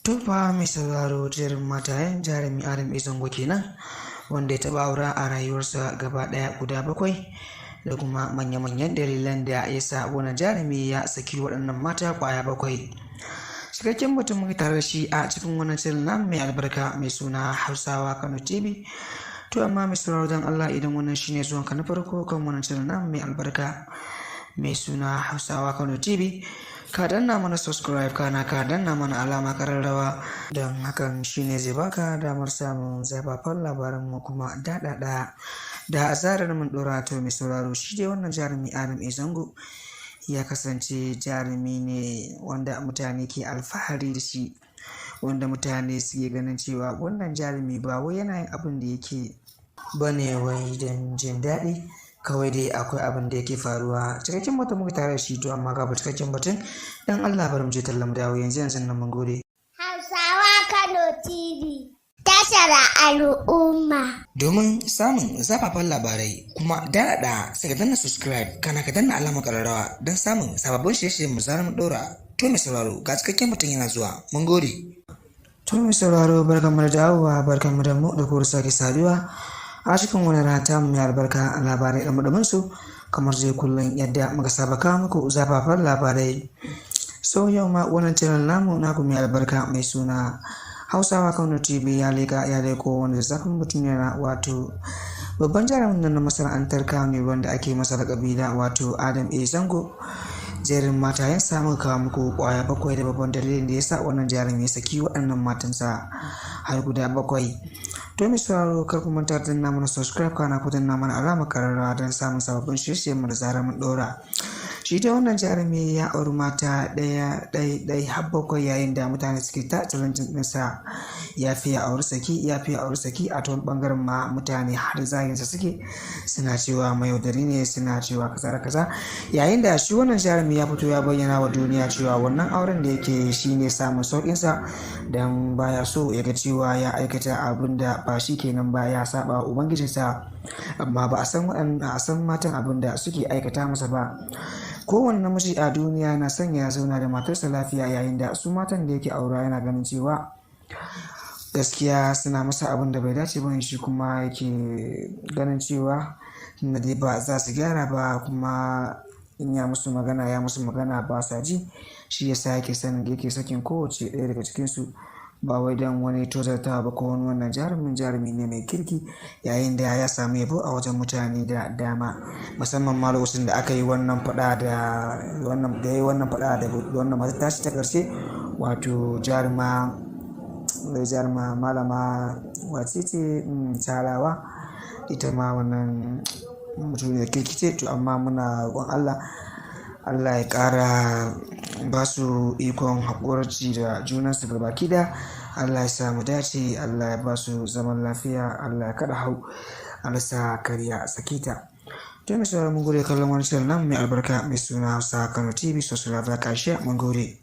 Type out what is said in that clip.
Tufa mai sauraro jerin matayen jarumi Adam A. Zango kenan wanda ya taɓa aura a rayuwarsa gaba ɗaya guda 7 da kuma manya-manyan dalilan da ya sa wani jarumi ya saki waɗannan mata ƙwaya 7. Cikakken mutum mai tare da shi a cikin wannan shirin nan mai albarka mai suna Hausawa Kano TV. To amma mai sauraro don Allah idan wannan shine zuwanka na farko kan wannan shirin nan mai albarka mai suna Hausawa Kano TV, ka danna mana subscribe kana ka danna mana alama kararrawa don hakan shine zai baka damar samun zafafan labaran mu kuma daɗaɗa da a zarar mun ɗora. To mai sauraro shi dai wannan jarumi Adam A. Zango ya kasance jarumi ne wanda mutane ke alfahari da shi, wanda mutane suke ganin cewa wannan jarumi ba wai yana yin abin da yake bane wai don jin daɗi kawai, dai akwai abin da yake faruwa. Cikakken batun muka tare da shi, to amma ga cikakken batun dan Allah bari mu je tallan mu dawo yanzu nan mun gode. Hausawa Kano TV, tashar al'umma. Domin samun zafafan labarai kuma daɗaɗa sai ka danna subscribe kana ka danna alamar ƙararrawa don samun sababbin shirye-shiryen mu zarar mun ɗora. To mai sauraro ga cikakken batun yana zuwa, mun gode. To mai sauraro barkanmu da dawowa, barkanmu da mu da kuma sake saduwa a cikin wani rata mai albarka labarai da su kamar zai kullum yadda muka saba kawo muku zafafan labarai. So yau ma wannan channel namu naku mai albarka mai suna Hausawa Kano TV ya leko wanda zafin mutum yana wato babban jarumin nan na masana'antar Kano wanda ake masa lakabi da wato Adam A. Zango. Jerin matayen samun kawo muku ƙwaya 7 da babban dalilin da ya sa wannan jarumi ya saki waɗannan matansa har guda 7. To mai sauraro kar ku manta da danna mana subscribe kana ku danna mana alamar kararrawa don samun sababbin shirye-shiryen mu da zarar mun ɗora. Shi dai wannan jarumi ya auri mata ɗaya har 7 yayin da mutane suke ta challenging ɗinsa ya fi auri saki a ta wani ɓangaren ma mutane har zaginsa suke suna cewa mai yaudari ne, suna cewa kaza da kaza, yayin da shi wannan jarumi ya fito ya bayyana wa duniya cewa wannan auren da yake shi ne samun sauƙinsa don baya so ya ga cewa ya aikata abin da ba shi kenan ba, ya saba wa ubangijinsa, amma ba a san matan abin da suke aikata masa ba. Kowane namiji a duniya na son ya zauna da matarsa lafiya, yayin da su matan da yake aura yana ganin cewa gaskiya suna masa abin da bai dace ba, shi kuma yake ganin cewa tunda dai ba za su gyara ba, kuma in ya musu magana ba sa ji, shi yasa yake sakin kowace ɗaya daga cikinsu, ba wai don wani tozartawa ba ko wani. Wannan jarumi ne mai kirki, yayin da ya samu yabo a wajen mutane da dama, musamman ma lokacin da aka yi wannan faɗa da wannan mata tashi ta ƙarshe, wato jaruma malama wacece Talawa, ita ma wannan mutum da kirkice. To amma muna roƙon Allah ya ƙara ba su ikon haƙurci da junansu gabaki ɗaya. Allah ya sa mu dace, Allah ya ba su zaman lafiya, Allah ya kada hau, Allah sa kariya sakita. To mai sauraron mun gode kallon wani shirin nan mai albarka mai suna Hausa Kano TV, sosai da ƙarshe mun gode.